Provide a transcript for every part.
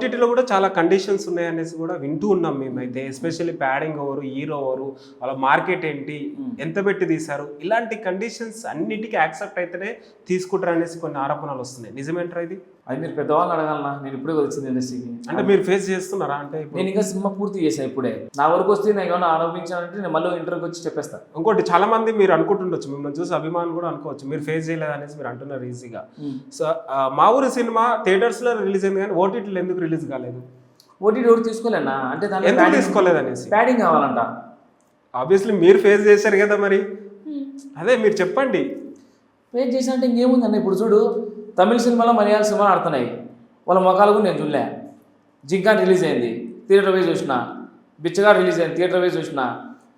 ఓటీటీలో కూడా చాలా కండిషన్స్ ఉన్నాయనేసి కూడా వింటూ ఉన్నాం మేమైతే. ఎస్పెషల్లీ ప్యాడింగ్ ఎవరు, హీరో ఎవరు, వాళ్ళ మార్కెట్ ఏంటి, ఎంత పెట్టి తీశారు, ఇలాంటి కండిషన్స్ అన్నిటికీ యాక్సెప్ట్ అయితేనే తీసుకుంటారు అనేసి కొన్ని ఆరోపణలు వస్తున్నాయి. నిజమేంటారా ఇది? అది మీరు పెద్దవాళ్ళని అడగాలన్నా, నేను ఇప్పుడే వచ్చింది ఇండస్ట్రీకి. అంటే మీరు ఫేస్ చేస్తున్నారా? అంటే నేను ఇంకా సినిమా పూర్తి చేశాను ఇప్పుడే. నా వరకు వస్తే నేను ఏమైనా ఆరోపించానంటే నేను మళ్ళీ ఇంటర్వ్యూకి వచ్చి చెప్పేస్తాను. ఇంకోటి చాలా మంది మీరు అనుకుంటుండొచ్చు, మిమ్మల్ని చూసి అభిమానులు కూడా అనుకోవచ్చు మీరు ఫేస్ చేయలేదు అనేసి మీరు అంటున్నారు ఈజీగా. సో మా ఊరి సినిమా థియేటర్స్ లో రిలీజ్ అయింది కానీ ఓటీటీలో ఎందుకు రిలీజ్ కాలేదు? ఓటీటీ ఎవరు తీసుకోలేనా అంటే దాన్ని ఎందుకు తీసుకోలేదు అనేసి. ప్యాడింగ్ కావాలంట. ఆబ్వియస్లీ మీరు ఫేస్ చేశారు కదా మరి, అదే మీరు చెప్పండి. ఫేస్ చేసా అంటే ఇంకేముందన్న, ఇప్పుడు చూడు తమిళ సినిమాలో మలయాళ సినిమాలు ఆడుతున్నాయి, వాళ్ళ మొఖాలు కూడా నేను చూడలే. జింకాన్ రిలీజ్ అయింది, థియేటర్ వేసి చూసిన. బిచ్చగాడు రిలీజ్ అయింది, థియేటర్ వేసి చూసిన.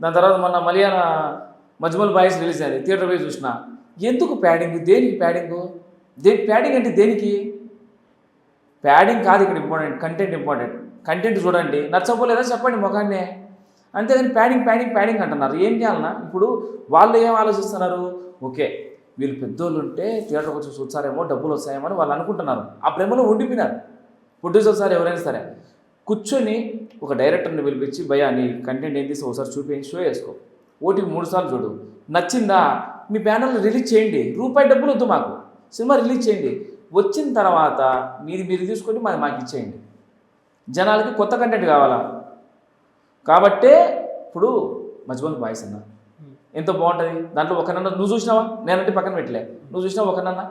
దాని తర్వాత మొన్న మలయాళ మజ్మల్ బాయ్స్ రిలీజ్ అయింది, థియేటర్ వేసి చూసిన. ఎందుకు ప్యాడింగ్? దేనికి ప్యాడింగ్? ప్యాడింగ్ అంటే దేనికి? ప్యాడింగ్ కాదు ఇక్కడ ఇంపార్టెంట్, కంటెంట్ ఇంపార్టెంట్. కంటెంట్ చూడండి, నచ్చపోలేదా చెప్పండి ముఖాన్నే, అంతేగాని ప్యాడింగ్ ప్యాడింగ్ ప్యాడింగ్ అంటున్నారు. ఏం చేయాలన్నా? ఇప్పుడు వాళ్ళు ఏం ఆలోచిస్తున్నారు, ఓకే వీళ్ళు పెద్దోళ్ళు ఉంటే థియేటర్కి వచ్చి చూస్తారేమో, డబ్బులు వస్తాయేమో అని వాళ్ళు అనుకుంటున్నారు. ఆ ప్రేమలో ఉండిపోయినారు. ప్రొడ్యూసర్ సార్ ఎవరైనా సరే కూర్చొని ఒక డైరెక్టర్ని పిలిపించి, భయ్యా నీ కంటెంట్ ఏం తీసి ఒకసారి చూపించి షో వేసుకో, ఓటీకి 3 సార్లు చూడు, నచ్చిందా మీ బ్యానర్లో రిలీజ్ చేయండి, రూపాయి డబ్బులు వద్దు మాకు, సినిమా రిలీజ్ చేయండి, వచ్చిన తర్వాత మీది మీరు తీసుకొని మాది మాకు ఇచ్చేయండి. జనాలకి కొత్త కంటెంట్ కావాలా కాబట్టే ఇప్పుడు మజ్మల్ బాయ్స్ అన్న ఎంత బాగుంటుంది, దాంట్లో ఒకరన్నా నువ్వు చూసినావా? నేనంటే పక్కన పెట్టలే, నువ్వు చూసినావా ఒకరన్నా?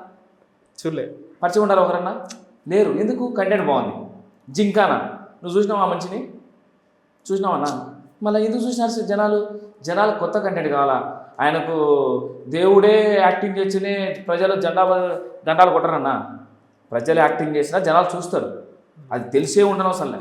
చూడలే. పరిచయం ఉండాలి ఒకరన్నా? లేరు. ఎందుకు? కంటెంట్ బాగుంది. జింకానా నువ్వు చూసినావా? మంచిని చూసినావన్నా? మళ్ళీ ఎందుకు చూసినారు జనాలు కొత్త కంటెంట్ కావాలా? ఆయనకు దేవుడే యాక్టింగ్ చేస్తేనే ప్రజలు దండాలు కొట్టరన్నా. ప్రజలు యాక్టింగ్ చేసినా జనాలు చూస్తారు, అది తెలిసే ఉండనవసరం.